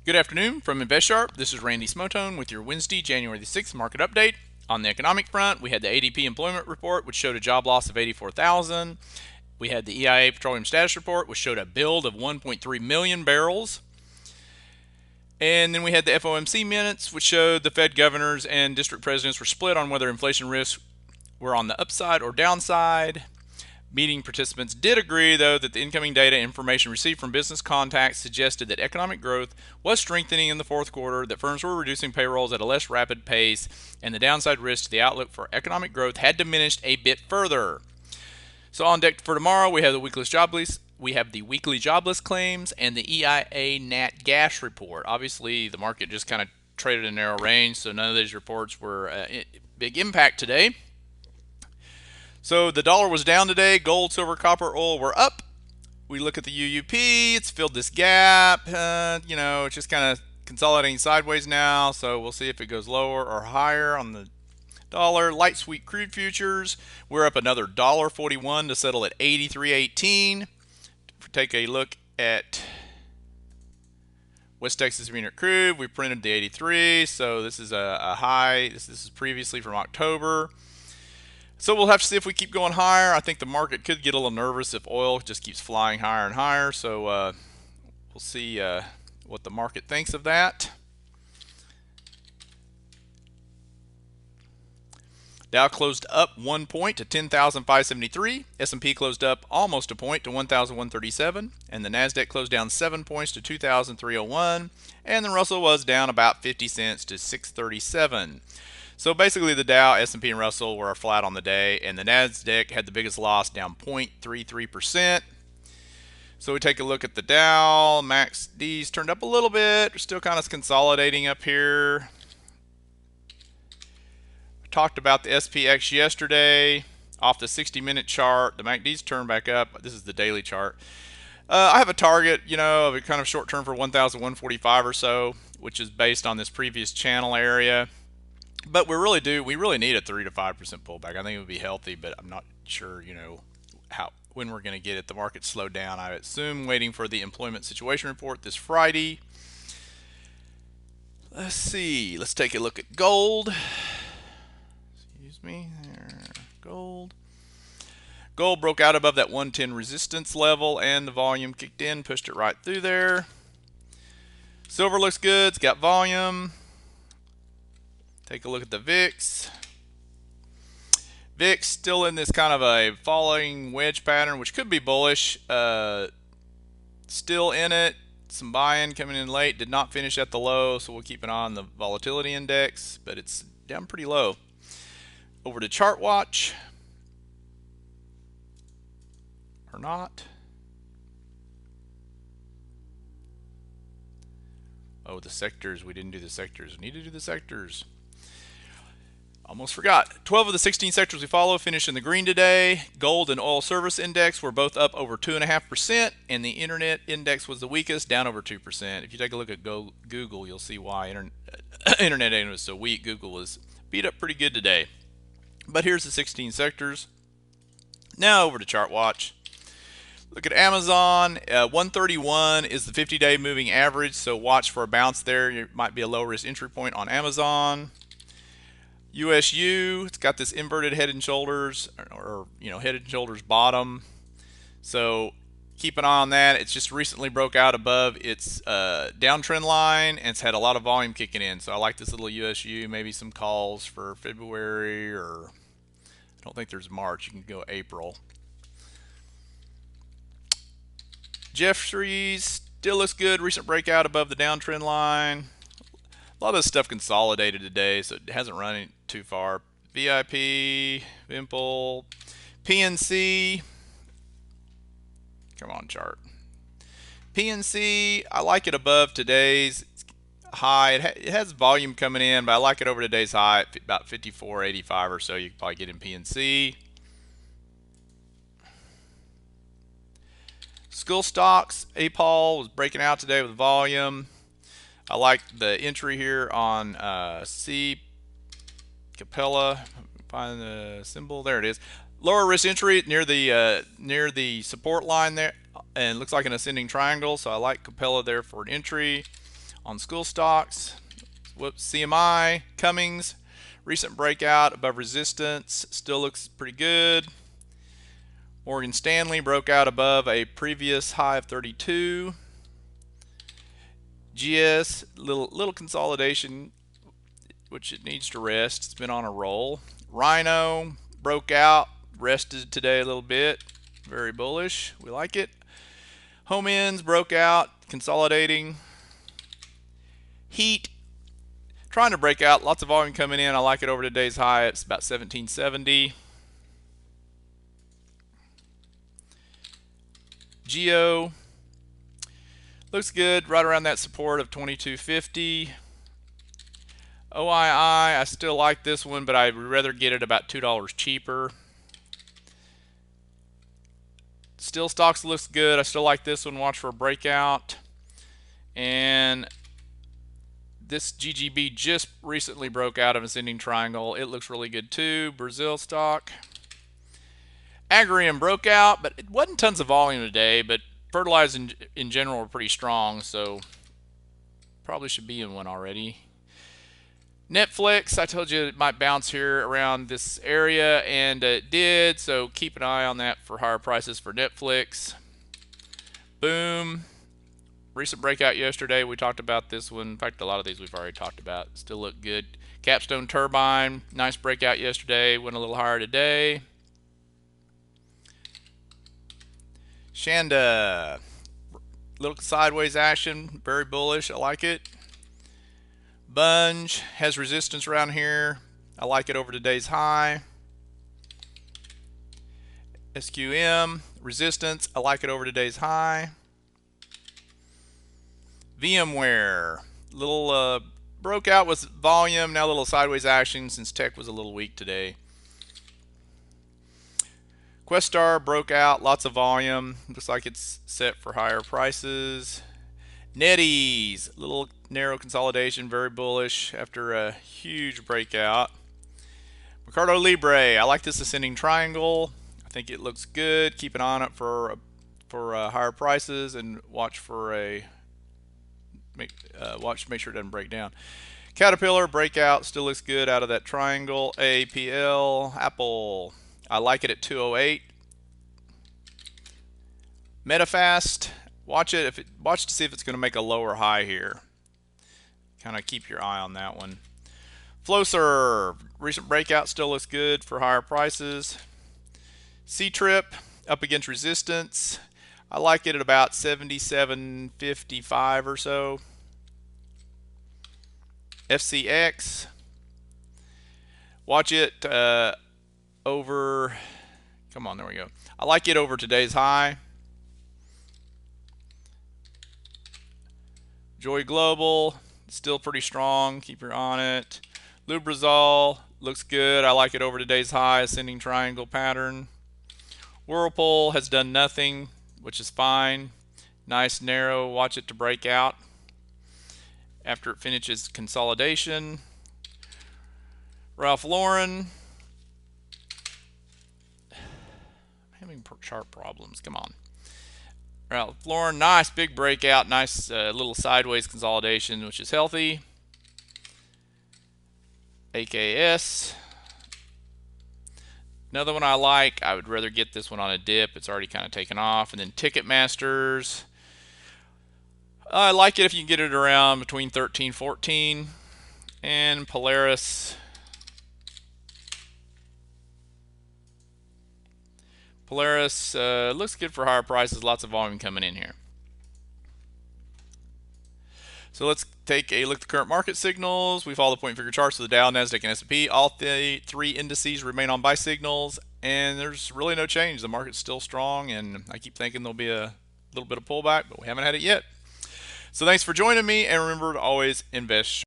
Good afternoon from InvestSharp. This is Randy Smotone with your Wednesday, January the 6th market update. On the economic front, we had the ADP employment report, which showed a job loss of 84,000. We had the EIA petroleum status report, which showed a build of 1.3 million barrels. And then we had the FOMC minutes, which showed the Fed governors and district presidents were split on whether inflation risks were on the upside or downside. Meeting participants did agree, though, that the incoming data information received from business contacts suggested that economic growth was strengthening in the fourth quarter, that firms were reducing payrolls at a less rapid pace, and the downside risk to the outlook for economic growth had diminished a bit further. So on deck for tomorrow, we have the weekly jobless claims and the EIA nat gas report. Obviously, the market just kind of traded in a narrow range, so none of these reports were a big impact today. So the dollar was down today. Gold, silver, copper, oil were up. We look at the UUP. It's filled this gap. It's just kind of consolidating sideways now. So we'll see if it goes lower or higher on the dollar. Light sweet crude futures, we're up another $1.41 to settle at 83.18. Take a look at West Texas Intermediate crude. We printed the 83, so this is a high. This is previously from October. So we'll have to see if we keep going higher. I think the market could get a little nervous if oil just keeps flying higher and higher. So we'll see what the market thinks of that. Dow closed up 1 point to 10,573. S&P closed up almost a point to 1,137. And the NASDAQ closed down 7 points to 2,301. And the Russell was down about 50 cents to 637. So basically the Dow, S&P, and Russell were flat on the day, and the NASDAQ had the biggest loss, down 0.33%. So we take a look at the Dow. Max D's turned up a little bit. We're still kind of consolidating up here. We talked about the SPX yesterday off the 60-minute chart. The MACD's turned back up. This is the daily chart. I have a target, of a kind of short term for 1,145 or so, which is based on this previous channel area. But we really need a 3 to 5% pullback. I think it would be healthy, but I'm not sure, when we're going to get it. The market slowed down, I assume, waiting for the employment situation report this Friday. Let's see. Let's take a look at gold. Excuse me. There, gold. Gold broke out above that 110 resistance level, and the volume kicked in, pushed it right through there. Silver looks good. It's got volume. Take a look at the VIX. VIX still in this kind of a falling wedge pattern, which could be bullish. Still in it. Some buy-in coming in late. Did not finish at the low, so we'll keep an eye on the volatility index, but it's down pretty low. Over to chart watch. Or not. Oh, the sectors. We didn't do the sectors. We need to do the sectors. Almost forgot. 12 of the 16 sectors we follow finished in the green today. Gold and oil service index were both up over 2.5%, and the internet index was the weakest, down over 2%. If you take a look at Google, you'll see why internet data was so weak. Google was beat up pretty good today. But here's the 16 sectors. Now over to chart watch. Look at Amazon. 131 is the 50-day moving average, so watch for a bounce there. It might be a low risk entry point on Amazon. USU, it's got this inverted head and shoulders, or head and shoulders bottom. So keep an eye on that. It's just recently broke out above its downtrend line, and it's had a lot of volume kicking in. So I like this little USU. Maybe some calls for February, or I don't think there's March. You can go April. Jeffries still looks good. Recent breakout above the downtrend line. A lot of this stuff consolidated today, so it hasn't run too far. VIP, Vimple, PNC. Come on, chart. PNC, I like it above today's high. It has volume coming in, but I like it over today's high at about 54.85 or so. You can probably get in PNC. School stocks, APOL was breaking out today with volume. I like the entry here on C. Capella. Find the symbol. There it is. Lower risk entry near the support line there, and it looks like an ascending triangle. So I like Capella there for an entry. On school stocks, whoops, CMI, Cummings, recent breakout above resistance, still looks pretty good. Morgan Stanley broke out above a previous high of 32. GS, little consolidation, which it needs to rest. It's been on a roll. Rhino broke out, rested today a little bit. Very bullish. We like it. Home ends broke out, consolidating. Heat trying to break out. Lots of volume coming in. I like it over today's high. It's about 1770. Geo looks good, right around that support of 2250. OII, I still like this one, but I'd rather get it about $2 cheaper. Still stocks looks good. I still like this one. Watch for a breakout. And this GGB just recently broke out of ascending triangle. It looks really good too. Brazil stock. Agrium broke out, but it wasn't tons of volume today, but fertilizers in general were pretty strong, so probably should be in one already. Netflix, I told you it might bounce here around this area, and it did, so keep an eye on that for higher prices for Netflix. Boom. Recent breakout yesterday. We talked about this one. In fact, a lot of these we've already talked about. Still look good. Capstone Turbine, nice breakout yesterday. Went a little higher today. Shanda, little sideways action. Very bullish. I like it. Bunge has resistance around here. I like it over today's high. SQM, resistance. I like it over today's high. VMware, little broke out with volume, now a little sideways action since tech was a little weak today. Questar broke out, lots of volume, looks like it's set for higher prices. NetEase, little narrow consolidation, very bullish after a huge breakout. Mercado Libre, I like this ascending triangle. I think it looks good. Keep an eye on it for higher prices, and watch for a make sure it doesn't break down. Caterpillar breakout, still looks good out of that triangle. APL, Apple, I like it at 208. Medifast, watch it watch to see if it's going to make a lower high here. Kind of keep your eye on that one. Flowserve, recent breakout, still looks good for higher prices. C-Trip up against resistance. I like it at about 77.55 or so. FCX, watch it over, come on, there we go. I like it over today's high. Joy Global, still pretty strong, keep your eye on it. Lubrizol, looks good. I like it over today's high, ascending triangle pattern. Whirlpool has done nothing, which is fine. Nice narrow, watch it to break out after it finishes consolidation. Ralph Lauren, I'm having chart problems, come on. Ralph Lauren, nice big breakout, nice little sideways consolidation, which is healthy. AKS, another one I like. I would rather get this one on a dip. It's already kind of taken off. And then Ticketmasters, I like it if you can get it around between 13, 14. And Polaris, looks good for higher prices. Lots of volume coming in here. So let's take a look at the current market signals. We follow the point and figure charts of the Dow, Nasdaq, and S&P. All three indices remain on buy signals, and there's really no change. The market's still strong, and I keep thinking there'll be a little bit of pullback, but we haven't had it yet. So thanks for joining me, and remember to always invest.